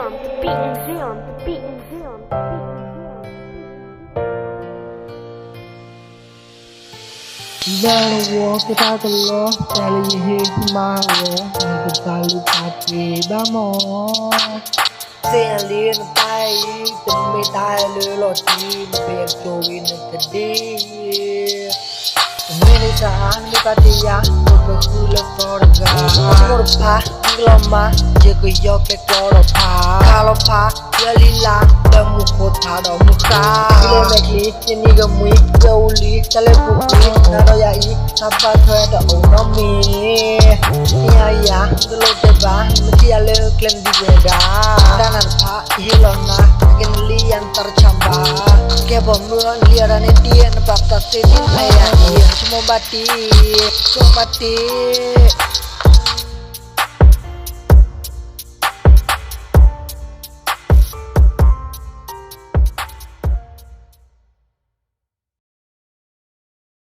on the beat, easy on the beat, easy on the beat. Better walk without the law, telling you here tomorrow. Never tell you happy, more. เสียงเลี้ยงไปจะไม่ตายเลยหรอกที่มันเปลี่ยนตัววินก็ดีไม่ได้สารไม่ปฏิญาณหมดก็คือเลิกก็รักกันหมดพายิ่งเรามาเจอก็ยกแค่ก็เราพาเราพาเยอะลีลาแต่มุขโคตรพาดอกมุขตาที่เล่นแม็กลีที่นี่ก็มุ้ยเจ้าลีจะเล่นปุ๊บลีน่าเราอยากอีทับบ้านเธอแต่โอ้น้องมีนี่อะไรก็โลดแต่บ้านไม่ที่อะไรก็เคลมดีเวด้าด้านนั้นพาเฮลอนนะกันลีอันตรชัมบาแค่บอกมือเลียรันเดียนปรับตัดเส้นที่ไหนอ่ะเหี้ยชั่วโมงบัดดี